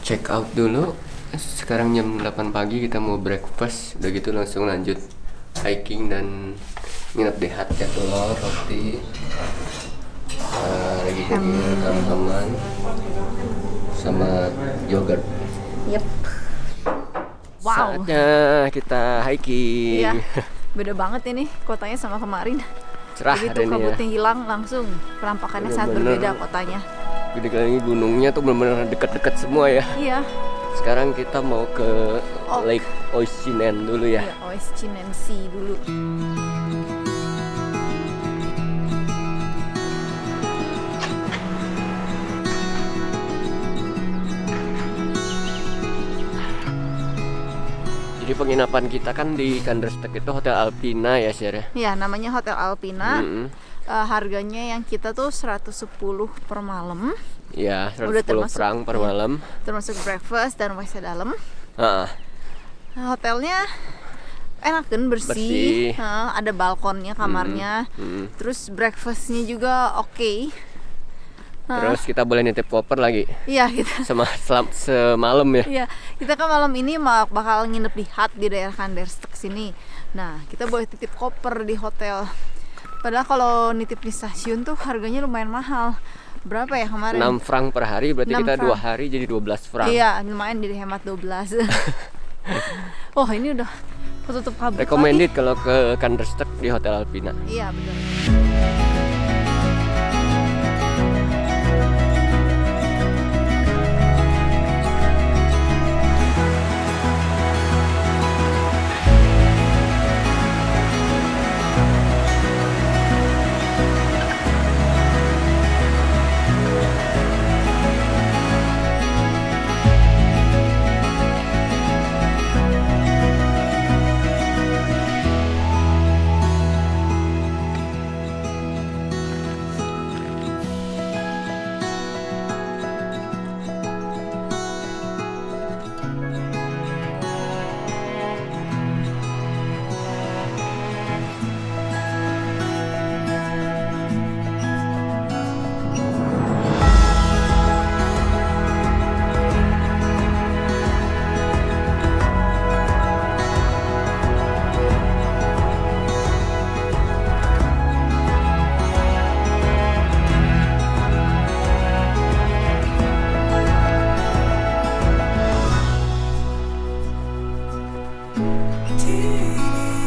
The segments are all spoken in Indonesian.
check out dulu. Sekarang jam 8 pagi, kita mau breakfast. Udah gitu langsung lanjut hiking dan nginep di hut ya, telur, roti, lagi ham-haman sama yogurt. Yep. Wow. Saatnya kita hiking. Iya. Beda banget ini kotanya sama kemarin. Cerah Begitu hari ini ya. kabutnya hilang langsung penampakannya sangat Bener-bener. berbeda kotanya. Jadi kali ini gunungnya tuh benar-benar dekat-dekat semua ya. Iya. Sekarang kita mau ke Oh. Lake Oisineng dulu ya. Iya, Oisineng Sea dulu. Jadi penginapan kita kan di Kandersteg itu Hotel Alpina ya, Sher. Iya, namanya Hotel Alpina. Mm-mm. Harganya yang kita tuh 110 per malam, Ya, Udah 110 termasuk- franc per iya. malam. termasuk breakfast dan WC dalam. Heeh. Hotelnya enak kan, Bersih. bersih. Ada balkonnya kamarnya. Mm-mm. Terus breakfastnya juga oke. Terus kita boleh nitip koper lagi Iya, kita semalam ya. Iya, kita kan malam ini bakal nginep di hut di daerah Kandersteg sini. Nah, kita boleh titip koper di hotel. Padahal kalau nitip di stasiun tuh harganya lumayan mahal. Berapa ya kemarin? 6 franc per hari, berarti 6 kita 2 franc. hari jadi 12 franc. Iya, lumayan jadi hemat 12. Oh, ini udah ketutup kabut Recommended kalau ke Kandersteg di Hotel Alpina. lagi. Iya, betul.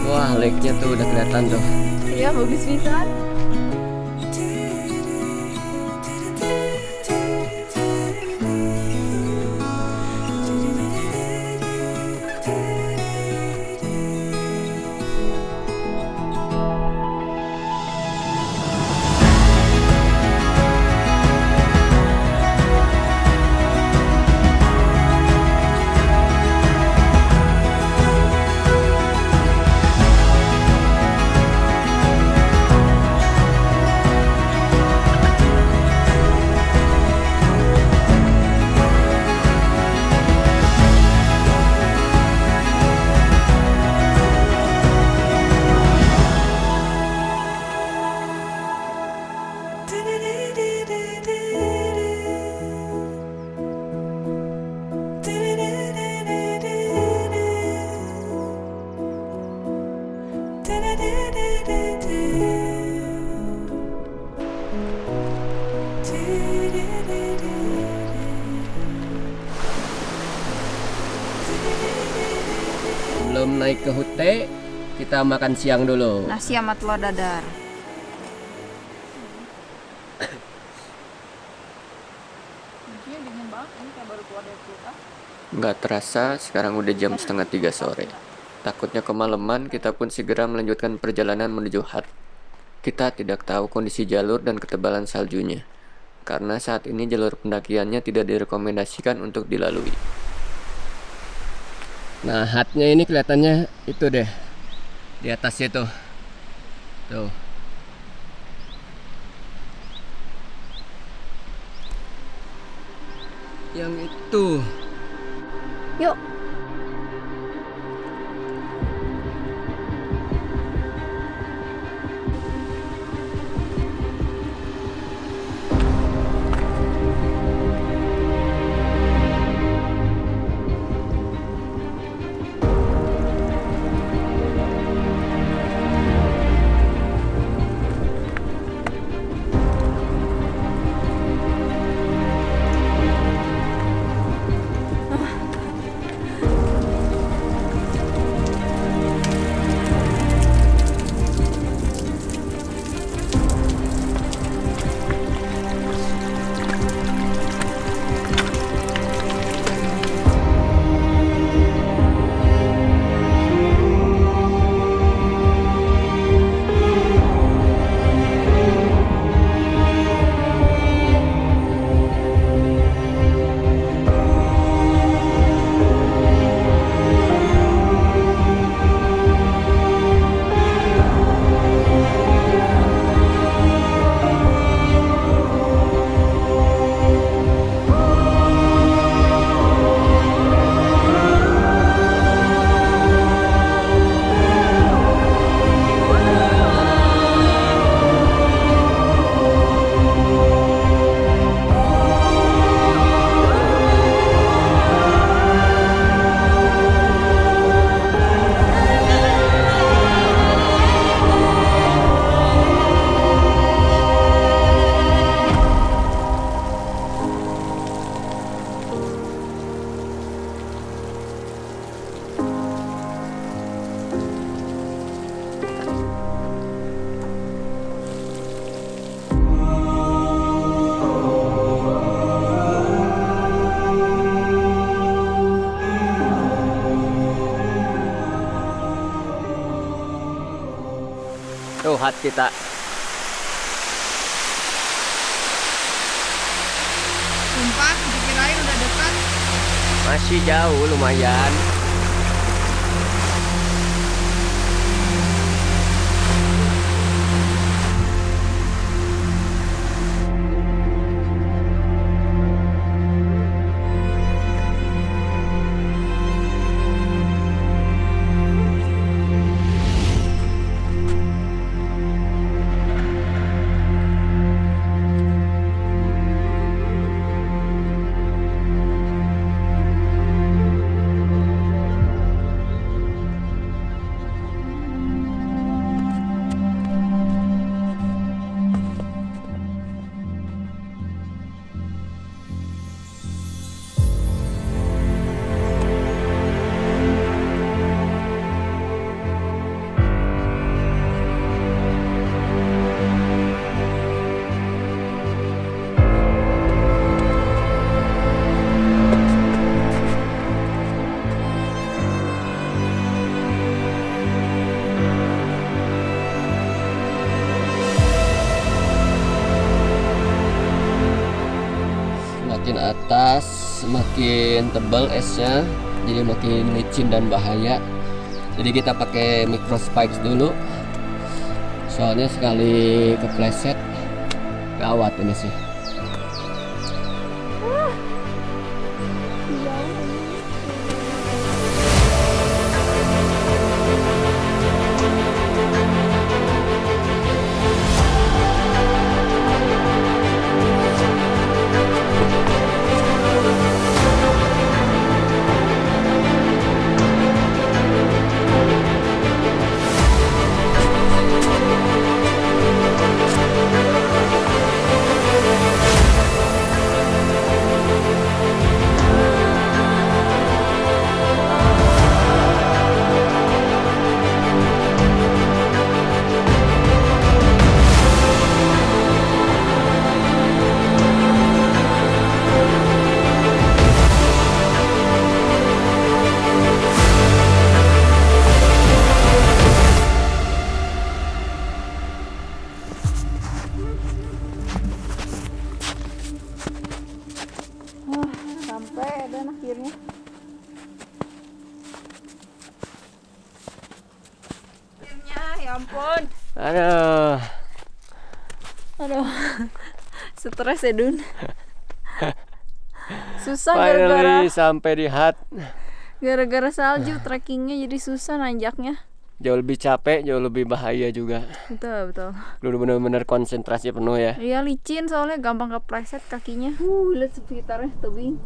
Wah, lake-nya tuh udah kelihatan tuh. Iya, bagus bisa. Belum naik ke Hute, kita makan siang dulu. Nasi sama telur dadar. Dingin banget, ini kayak baru keluar dari kulkas. Nggak terasa, sekarang udah jam setengah 3 sore. Takutnya kemalaman, kita pun segera melanjutkan perjalanan menuju hut. Kita tidak tahu kondisi jalur dan ketebalan saljunya, karena saat ini jalur pendakiannya tidak direkomendasikan untuk dilalui. Nah, hutnya ini kelihatannya itu deh, di atasnya tuh. Tuh. Yang itu. Yuk. hut kita. Sumpah, dikirain udah dekat. Masih jauh lumayan. Semakin atas semakin tebal esnya, jadi makin licin dan bahaya. Jadi kita pakai micro spikes dulu, soalnya sekali kepleset gawat ini sih. Sampai dan akhirnya. Akhirnya, ya ampun. Aduh. Stres ya, Dun. Susah gara-gara Sampai di hut. gara-gara salju trekkingnya jadi susah nanjaknya. Jauh lebih capek, jauh lebih bahaya juga. Betul, betul. Lu bener-bener konsentrasi penuh ya. Iya, licin soalnya gampang kepleset kakinya. Lihat sekitarnya tebing.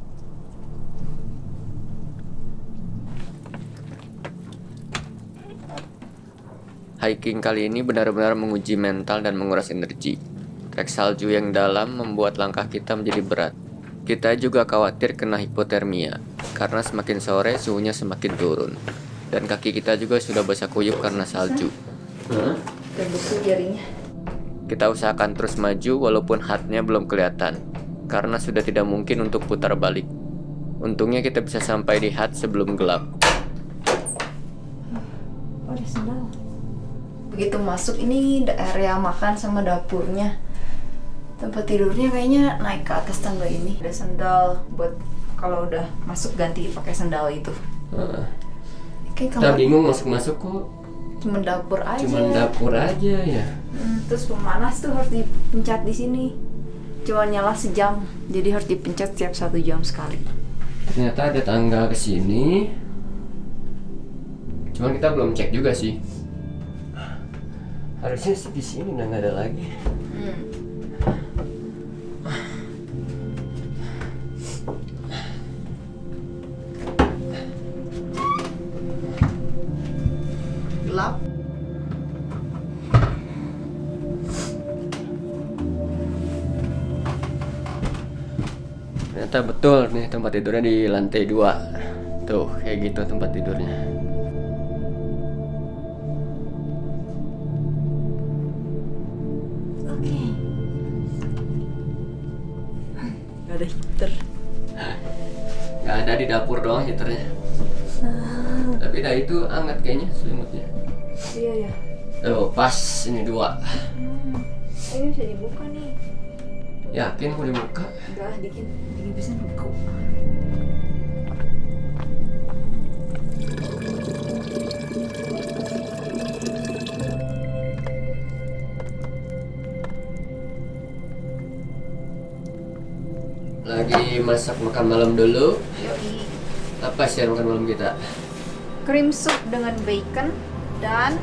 Hiking kali ini benar-benar menguji mental dan menguras energi. Trek salju yang dalam membuat langkah kita menjadi berat. Kita juga khawatir kena hipotermia, karena semakin sore suhunya semakin turun. Dan kaki kita juga sudah basah kuyup karena salju. Dan beku jarinya. Kita usahakan terus maju walaupun hutnya belum kelihatan, karena sudah tidak mungkin untuk putar balik. Untungnya kita bisa sampai di hut sebelum gelap. Oh, ada sendal. Begitu masuk ini area makan sama dapurnya. Tempat tidurnya kayaknya naik ke atas tangga ini. Ada sendal buat kalau udah masuk ganti pakai sendal itu. Kayak Kita bingung masuk-masuk kok. Cuma dapur aja. Cuman dapur aja ya. Terus pemanas tuh harus dipencet di sini. Cuma nyala sejam, jadi harus dipencet setiap 1 jam sekali. Ternyata ada tangga ke sini. Cuman kita belum cek juga sih. Harusnya sih di sini nggak ada lagi. Gelap. Ternyata betul nih tempat tidurnya di lantai 2. Tuh kayak gitu tempat tidurnya. Oke. Gak ada heater. Nggak ada di dapur doang heaternya. Tapi dah itu hangat kayaknya selimutnya. Iya ya. Oh, pas ini 2. Ini bisa dibuka nih. Yakin mau dibuka? Enggak, dikit bisa buka. Lagi masak makan malam dulu. Yoi. Apa sih makan malam kita? Cream soup dengan bacon dan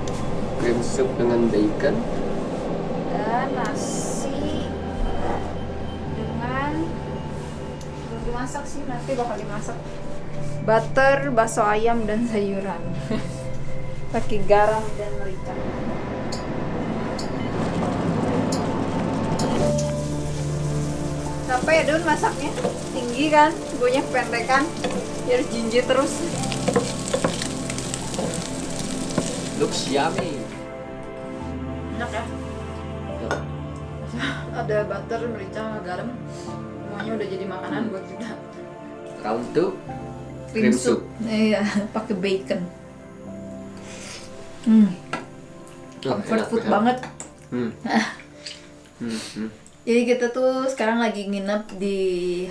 Cream soup dengan bacon. nasi dengan belum dimasak sih, nanti bakal dimasak. Butter, bakso ayam dan sayuran. Pakai garam dan merica. Capek ya Dun masaknya, tinggi kan, guanya pendek kan, biar jinjit terus. Looks yummy. Enak ya. Ada butter, merica, sama garam, semuanya udah jadi makanan buat kita. Round 2. Cream soup. Iya, pakai bacon. Comfort enak food banget. banget. Jadi kita tuh sekarang lagi nginep di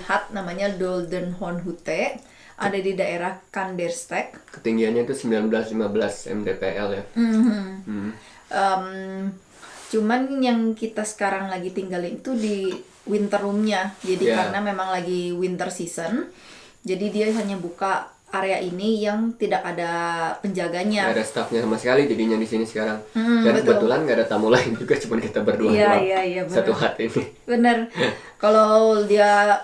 hut namanya Golden Horn Hute, ada di daerah Kanderstek. Ketinggiannya itu 19-15 mdpl ya. Cuman yang kita sekarang lagi tinggalin itu di winter roomnya. Jadi karena memang lagi winter season, jadi dia hanya buka area ini yang tidak ada penjaganya. Gak ada staffnya sama sekali jadinya di sini sekarang. Dan betul. kebetulan gak ada tamu lain juga, cuma kita berdua Iya, doang. iya, bener. Satu hut ini. Bener. Kalau dia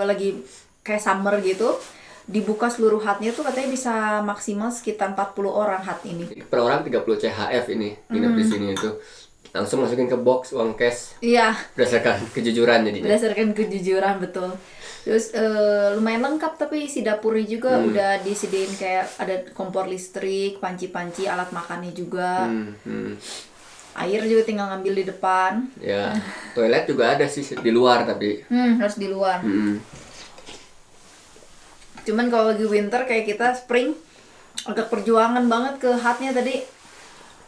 lagi kayak summer gitu, dibuka seluruh hutnya tuh katanya bisa maksimal sekitar 40 orang hut ini. Per orang 30 CHF ini nginep di sini itu. Langsung masukin ke box uang cash Iya, berdasarkan kejujuran jadinya. berdasarkan kejujuran, betul. Terus lumayan lengkap, tapi si dapurnya juga udah disediain kayak ada kompor listrik, panci-panci, alat makannya juga. Air juga tinggal ngambil di depan. Ya, toilet juga ada sih di luar tapi. Harus di luar. Cuman kalau lagi winter kayak kita spring, agak perjuangan banget ke hutnya tadi.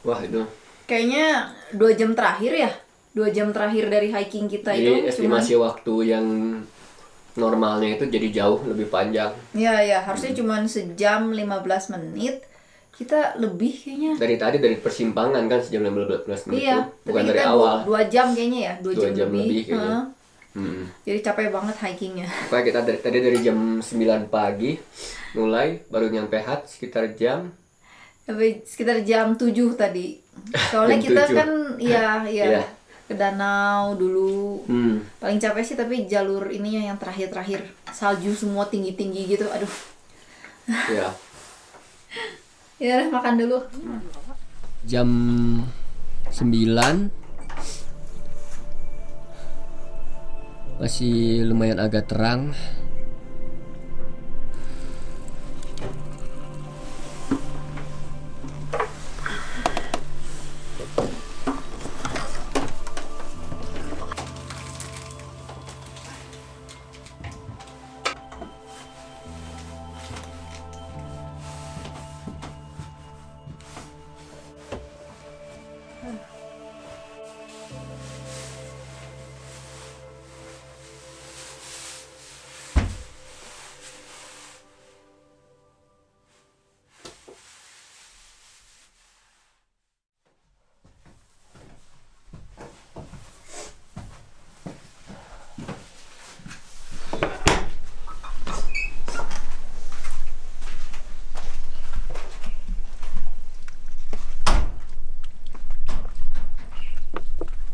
Wah itu. Kayaknya 2 jam terakhir ya. 2 jam terakhir dari hiking kita Jadi itu estimasi waktu yang normalnya itu jadi jauh lebih panjang. ya harusnya cuman sejam 15 menit. Kita lebih kayaknya. Dari persimpangan kan sejam 15 menit. Iya, tuh. Bukan tapi dari kita awal. 2 jam kayaknya ya, 2 jam, 2 jam lebih kayaknya. Jadi capek banget hikingnya. Pokoknya kita tadi dari jam 9 pagi mulai, baru nyampe hut sekitar jam Tapi sekitar jam 7 tadi. Soalnya Jam kita 7. kan Iya. ke danau dulu. Hmm. Paling capek sih tapi jalur ininya yang terakhir-terakhir. Salju semua tinggi-tinggi gitu. Aduh. Ya. Ya udah, makan dulu. Jam 9 masih lumayan agak terang.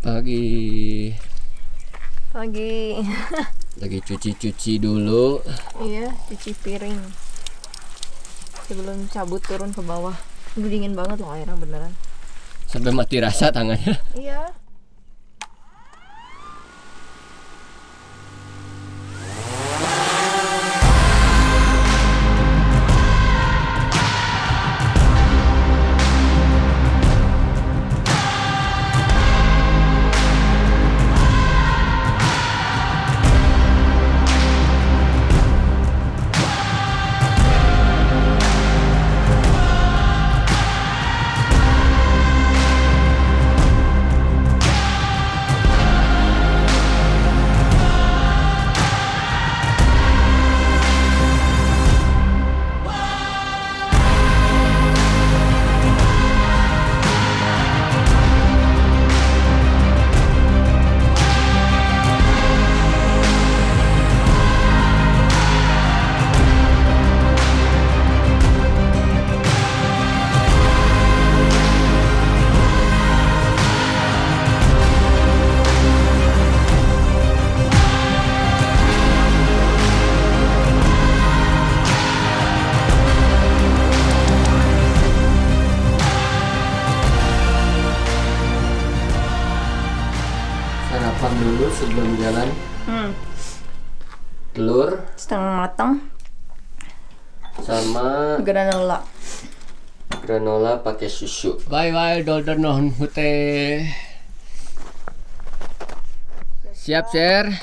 Lagi Lagi cuci-cuci dulu. iya, cuci piring sebelum cabut turun ke bawah. Udah dingin banget loh airnya beneran. Sampai mati rasa tangannya. Iya. makan dulu sebelum jalan. Telur Setengah matang sama granola pakai susu. Bye bye dolder non hute. Siap, Sir.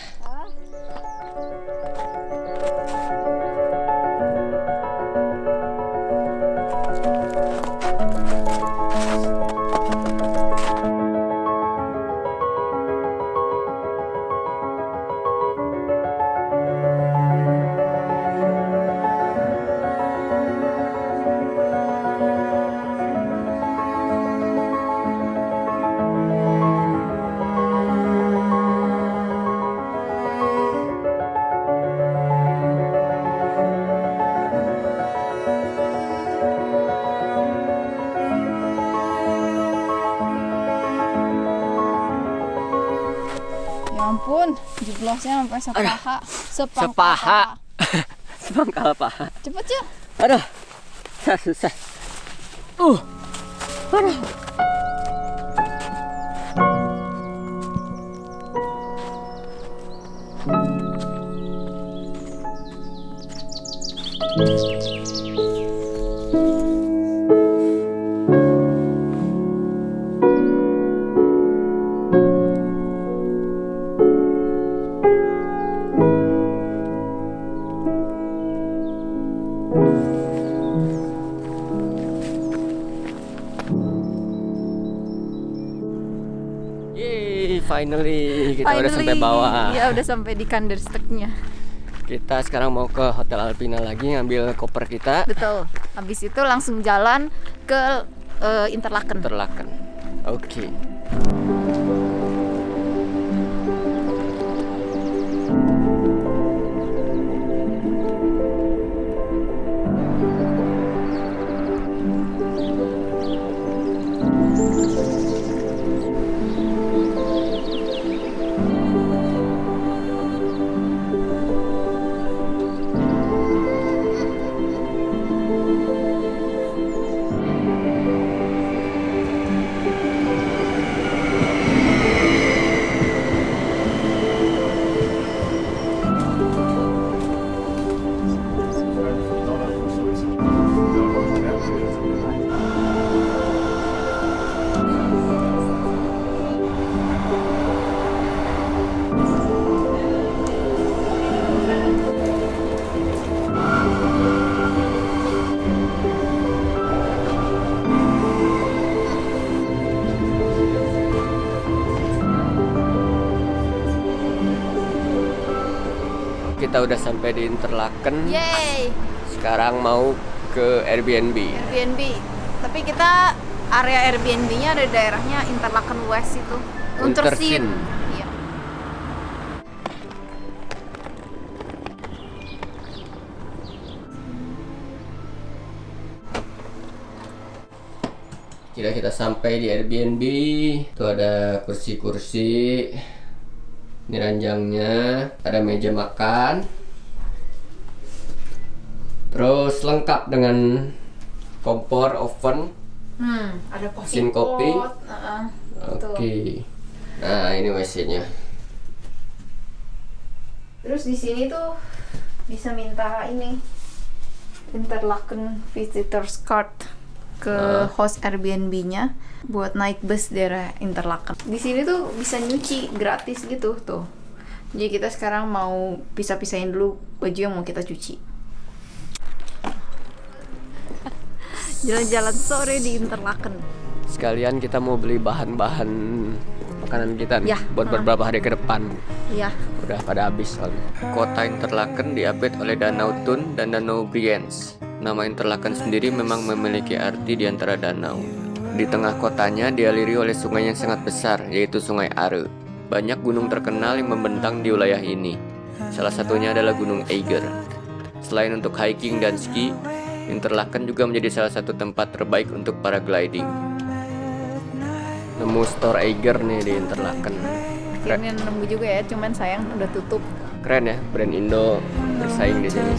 Ya ampun, jeblosnya sampai sepaha. Sepaha. Semangkal paha. Cepet ya. Aduh, susah. Aduh. Yeay, finally kita udah sampai bawah. Ya udah sampai di Kandersteg-nya. Kita sekarang mau ke Hotel Alpina lagi ngambil koper kita. Betul. Habis itu langsung jalan ke Interlaken. Oke. Kita udah sampai di Interlaken. Yeay. Sekarang mau ke Airbnb. Tapi kita area Airbnb-nya ada daerahnya Interlaken West itu. Unterseen. Iya. Kira kita sampai di Airbnb. Tuh ada kursi-kursi. Ini ranjangnya, ada meja makan. Terus lengkap dengan kompor, oven, Ada mesin kopi. Betul. Oke. Nah, ini WC-nya. Terus di sini tuh bisa minta ini Interlaken Visitors Card ke host Airbnb-nya buat naik bus daerah Interlaken. Di sini tuh bisa nyuci gratis gitu tuh. Jadi kita sekarang mau pisah-pisahin dulu baju yang mau kita cuci. Jalan-jalan sore di Interlaken. Sekalian kita mau beli bahan-bahan makanan kita nih, Ya. buat beberapa hari ke depan. Iya. Udah pada habis soalnya. Kota Interlaken diapit oleh Danau Thun dan Danau Brienz. Nama Interlaken sendiri memang memiliki arti di antara danau. Di tengah kotanya dialiri oleh sungai yang sangat besar, yaitu Sungai Are. Banyak gunung terkenal yang membentang di wilayah ini. Salah satunya adalah Gunung Eiger. Selain untuk hiking dan ski, Interlaken juga menjadi salah satu tempat terbaik untuk paragliding. Nemu store Eiger nih di Interlaken. Akhirnya nemu juga ya, cuman sayang udah tutup. Keren ya, brand Indo bersaing di sini.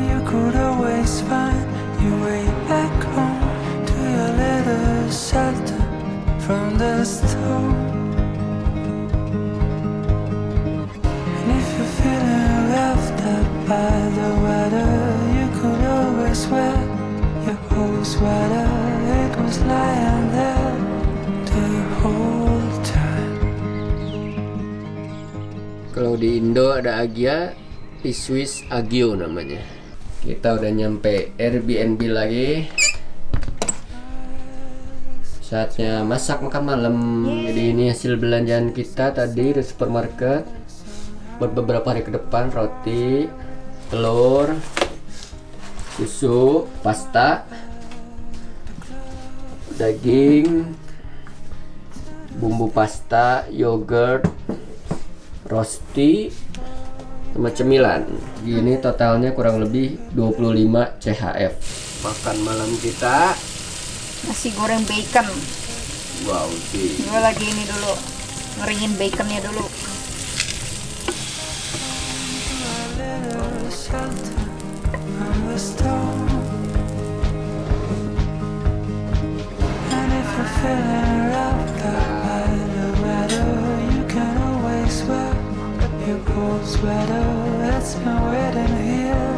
You could always find your way back home to your little shelter from the stone. And if you're feeling left up by the weather, you could always wear your old sweater. It was lying there the whole time. Kalau di Indo ada Agia, di Swiss Agio namanya. Kita udah nyampe Airbnb lagi. Saatnya masak makan malam. Jadi ini hasil belanjaan kita tadi di supermarket buat beberapa hari ke depan: roti, telur, susu, pasta, daging, bumbu pasta, yogurt, rosti, sama cemilan. Gini totalnya kurang lebih 25 CHF. Makan malam kita. Nasi goreng bacon. Wow sih. Gue lagi ini dulu, ngeringin baconnya dulu. Little shelter from the storm. And if you're feeling roughed up by the weather, you can always wear your old sweater. It's been waiting here